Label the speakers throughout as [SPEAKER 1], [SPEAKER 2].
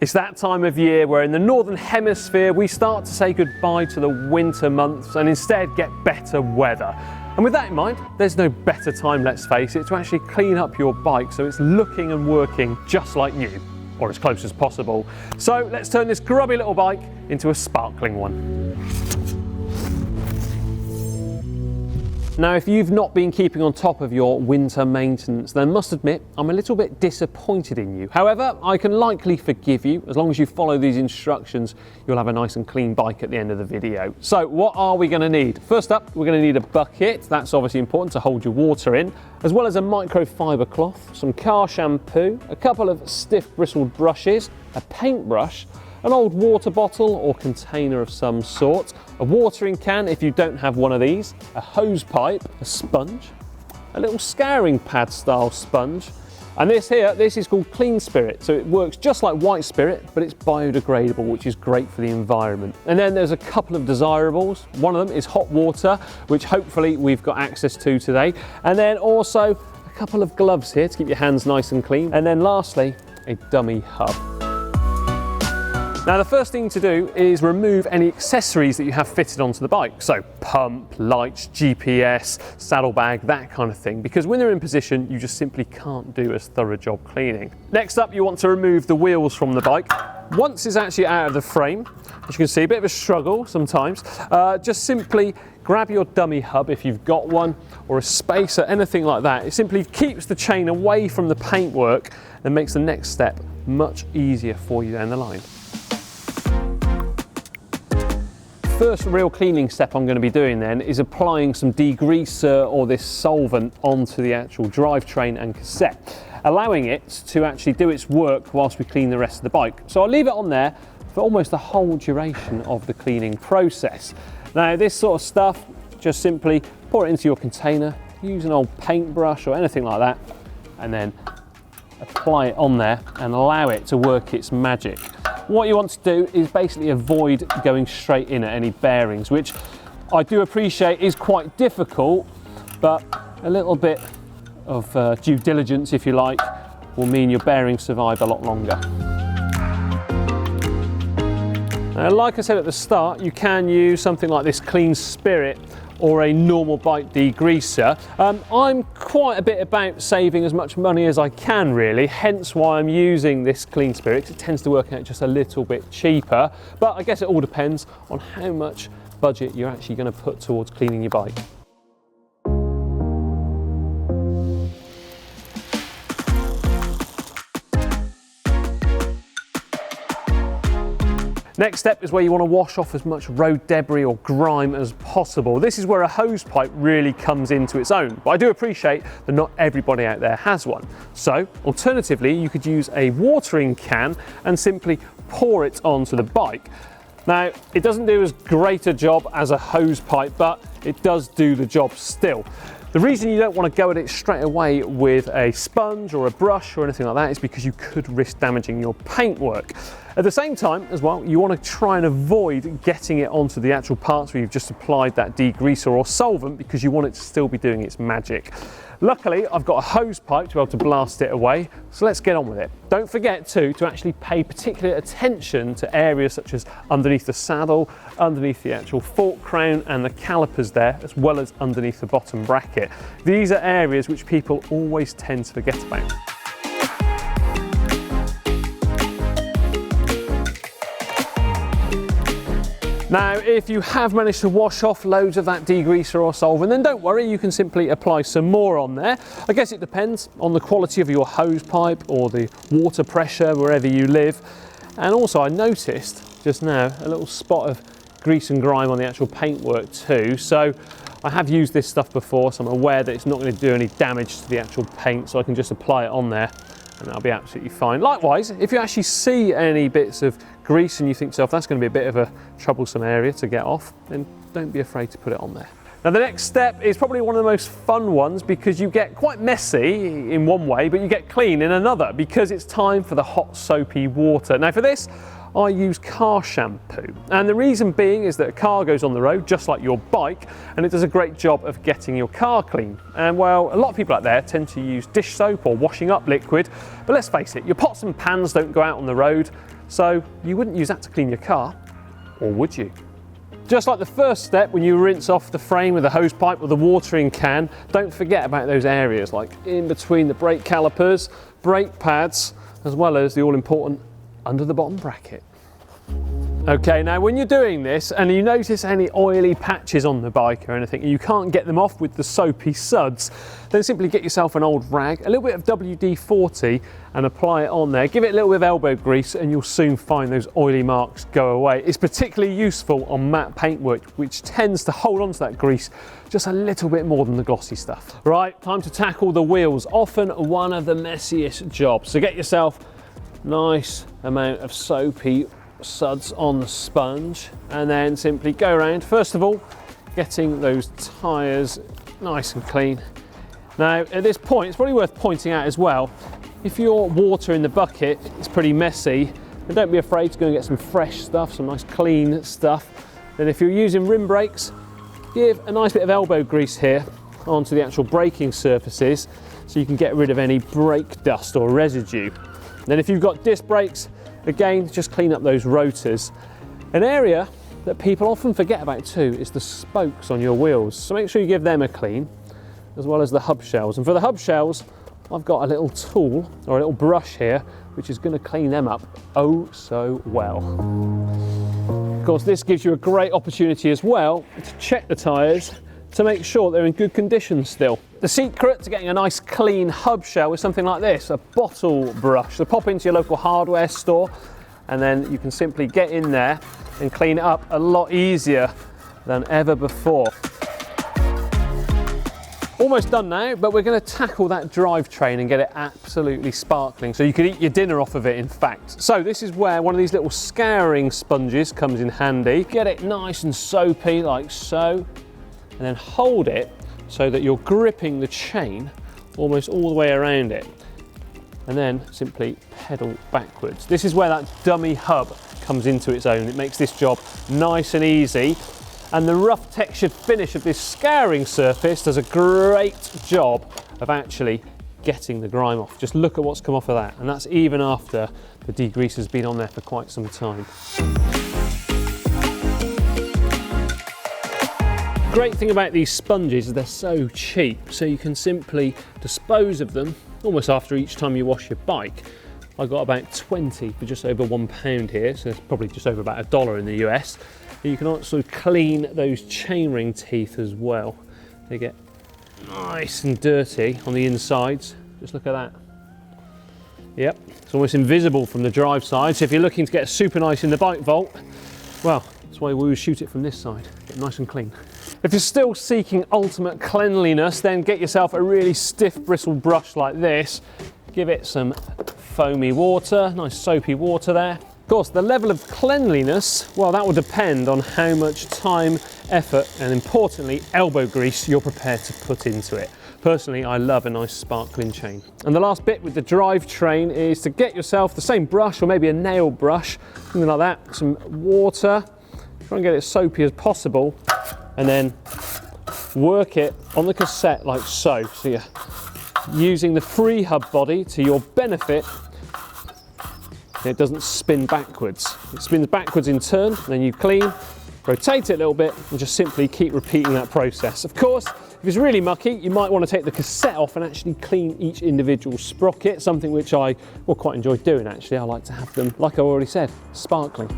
[SPEAKER 1] It's that time of year where in the Northern Hemisphere we start to say goodbye to the winter months and instead get better weather. And with that in mind, there's no better time, let's face it, to actually clean up your bike so it's looking and working just like new, or as close as possible. So let's turn this grubby little bike into a sparkling one. Now, if you've not been keeping on top of your winter maintenance, then I must admit I'm a little bit disappointed in you. However, I can likely forgive you. As long as you follow these instructions, you'll have a nice and clean bike at the end of the video. So what are we going to need? First up, we're going to need a bucket. That's obviously important to hold your water in, as well as a microfiber cloth, some car shampoo, a couple of stiff bristled brushes, a paintbrush, an old water bottle or container of some sort, a watering can if you don't have one of these, a hose pipe, a sponge, a little scouring pad style sponge, and this is called Clean Spirit, so it works just like white spirit, but it's biodegradable, which is great for the environment. And then there's a couple of desirables. One of them is hot water, which hopefully we've got access to today, and then also a couple of gloves here to keep your hands nice and clean, and then lastly, a dummy hub. Now, the first thing to do is remove any accessories that you have fitted onto the bike. So pump, lights, GPS, saddlebag, that kind of thing, because when they're in position, you just simply can't do as thorough a job cleaning. Next up, you want to remove the wheels from the bike. Once it's actually out of the frame, as you can see, a bit of a struggle sometimes, just simply grab your dummy hub if you've got one, or a spacer, anything like that. It simply keeps the chain away from the paintwork and makes the next step much easier for you down the line. First real cleaning step I'm going to be doing then is applying some degreaser or this solvent onto the actual drivetrain and cassette, allowing it to actually do its work whilst we clean the rest of the bike. So I'll leave it on there for almost the whole duration of the cleaning process. Now, this sort of stuff, just simply pour it into your container, use an old paintbrush or anything like that, and then apply it on there and allow it to work its magic. What you want to do is basically avoid going straight in at any bearings, which I do appreciate is quite difficult, but a little bit of due diligence, if you like, will mean your bearings survive a lot longer. Now, like I said at the start, you can use something like this Clean Spirit or a normal bike degreaser. I'm quite a bit about saving as much money as I can, really, hence why I'm using this Clean Spirit. It tends to work out just a little bit cheaper, but I guess it all depends on how much budget you're actually going to put towards cleaning your bike. Next step is where you want to wash off as much road debris or grime as possible. This is where a hose pipe really comes into its own, but I do appreciate that not everybody out there has one. So alternatively, you could use a watering can and simply pour it onto the bike. Now, it doesn't do as great a job as a hose pipe, but it does do the job still. The reason you don't want to go at it straight away with a sponge or a brush or anything like that is because you could risk damaging your paintwork. At the same time as well, you want to try and avoid getting it onto the actual parts where you've just applied that degreaser or solvent, because you want it to still be doing its magic. Luckily, I've got a hose pipe to be able to blast it away, so let's get on with it. Don't forget to actually pay particular attention to areas such as underneath the saddle, underneath the actual fork crown and the calipers there, as well as underneath the bottom bracket. These are areas which people always tend to forget about. Now, if you have managed to wash off loads of that degreaser or solvent, then don't worry, you can simply apply some more on there. I guess it depends on the quality of your hose pipe or the water pressure wherever you live. And also, I noticed just now a little spot of grease and grime on the actual paintwork too. So I have used this stuff before, so I'm aware that it's not going to do any damage to the actual paint, so I can just apply it on there and that'll be absolutely fine. Likewise, if you actually see any bits of grease and you think to yourself that's going to be a bit of a troublesome area to get off, then don't be afraid to put it on there. Now, the next step is probably one of the most fun ones, because you get quite messy in one way, but you get clean in another, because it's time for the hot soapy water. Now, for this, I use car shampoo, and the reason being is that a car goes on the road just like your bike, and it does a great job of getting your car clean. And well, a lot of people out there tend to use dish soap or washing up liquid, but let's face it, your pots and pans don't go out on the road, So you wouldn't use that to clean your car, or would you? Just like the first step when you rinse off the frame with a hose pipe or the watering can, don't forget about those areas like in between the brake calipers, brake pads, as well as the all-important under the bottom bracket. Okay, now when you're doing this and you notice any oily patches on the bike or anything and you can't get them off with the soapy suds, then simply get yourself an old rag, a little bit of WD-40 and apply it on there. Give it a little bit of elbow grease and you'll soon find those oily marks go away. It's particularly useful on matte paintwork, which tends to hold on to that grease just a little bit more than the glossy stuff. Right, time to tackle the wheels, often one of the messiest jobs. So get yourself a nice amount of soapy suds on the sponge and then simply go around, first of all getting those tyres nice and clean. Now at this point it's probably worth pointing out as well, if your water in the bucket is pretty messy, then don't be afraid to go and get some fresh stuff, some nice clean stuff. Then if you're using rim brakes, give a nice bit of elbow grease here onto the actual braking surfaces so you can get rid of any brake dust or residue. And then if you've got disc brakes, again, just clean up those rotors. An area that people often forget about too is the spokes on your wheels. So make sure you give them a clean, as well as the hub shells. And for the hub shells, I've got a little tool or a little brush here, which is going to clean them up oh so well. Of course, this gives you a great opportunity as well to check the tyres to make sure they're in good condition still. The secret to getting a nice clean hub shell is something like this, a bottle brush. So pop into your local hardware store and then you can simply get in there and clean it up a lot easier than ever before. Almost done now, but we're going to tackle that drivetrain and get it absolutely sparkling so you can eat your dinner off of it, in fact. So this is where one of these little scouring sponges comes in handy. Get it nice and soapy like so, and then hold it so that you're gripping the chain almost all the way around it, and then simply pedal backwards. This is where that dummy hub comes into its own. It makes this job nice and easy, and the rough textured finish of this scouring surface does a great job of actually getting the grime off. Just look at what's come off of that, and that's even after the degreaser has been on there for quite some time. Great thing about these sponges is they're so cheap, so you can simply dispose of them almost after each time you wash your bike. I got about 20 for just over £1 here, so it's probably just over about $1 in the US. You can also clean those chainring teeth as well. They get nice and dirty on the insides. Just look at that. Yep, it's almost invisible from the drive side, so if you're looking to get super nice in the bike vault, well, that's why we would shoot it from this side, get nice and clean. If you're still seeking ultimate cleanliness, then get yourself a really stiff bristle brush like this. Give it some foamy water, nice soapy water there. Of course, the level of cleanliness, well, that will depend on how much time, effort, and importantly, elbow grease you're prepared to put into it. Personally, I love a nice sparkling chain. And the last bit with the drivetrain is to get yourself the same brush or maybe a nail brush, something like that, some water, try and get it as soapy as possible, and then work it on the cassette like so. So you're using the free hub body to your benefit. It doesn't spin backwards. It spins backwards in turn, then you clean, rotate it a little bit, and just simply keep repeating that process. Of course, if it's really mucky, you might want to take the cassette off and actually clean each individual sprocket, something which I will quite enjoy doing actually. I like to have them, like I already said, sparkling.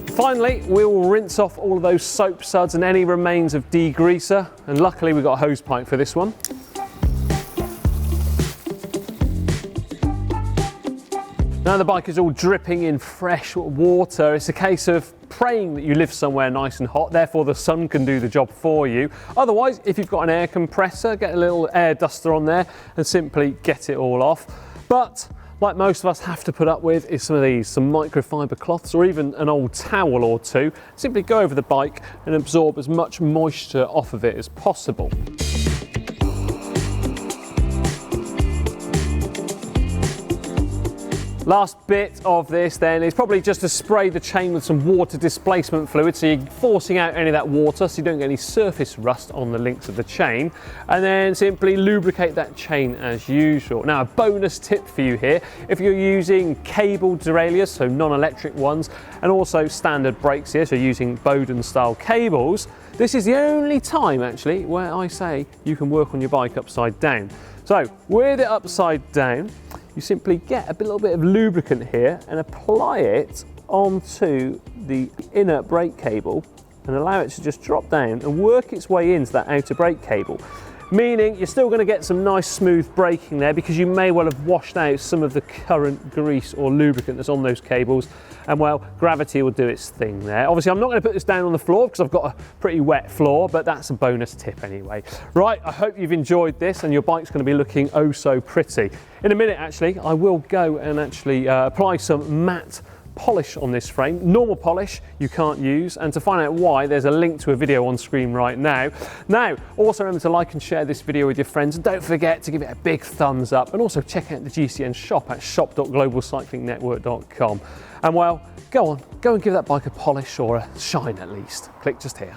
[SPEAKER 1] Finally, we will rinse off all of those soap suds and any remains of degreaser, and luckily we've got a hose pipe for this one. Now the bike is all dripping in fresh water. It's a case of praying that you live somewhere nice and hot, therefore the sun can do the job for you. Otherwise, if you've got an air compressor, get a little air duster on there and simply get it all off. But like most of us have to put up with is some of these, some microfiber cloths or even an old towel or two. Simply go over the bike and absorb as much moisture off of it as possible. Last bit of this then is probably just to spray the chain with some water displacement fluid, so you're forcing out any of that water so you don't get any surface rust on the links of the chain, and then simply lubricate that chain as usual. Now, a bonus tip for you here, if you're using cable derailleurs, so non-electric ones, and also standard brakes here, so using Bowden style cables, this is the only time actually where I say you can work on your bike upside down. So with it upside down, you simply get a little bit of lubricant here and apply it onto the inner brake cable and allow it to just drop down and work its way into that outer brake cable. Meaning you're still going to get some nice smooth braking there, because you may well have washed out some of the current grease or lubricant that's on those cables, and well, gravity will do its thing there. Obviously I'm not going to put this down on the floor because I've got a pretty wet floor, but that's a bonus tip anyway. Right, I hope you've enjoyed this and your bike's going to be looking oh so pretty. In a minute actually, I will go and actually apply some matte polish on this frame. Normal polish you can't use, and to find out why, there's a link to a video on screen right now. Now, also remember to like and share this video with your friends, and don't forget to give it a big thumbs up, and also check out the GCN shop at shop.globalcyclingnetwork.com. And well, go on, go and give that bike a polish or a shine at least. Click just here.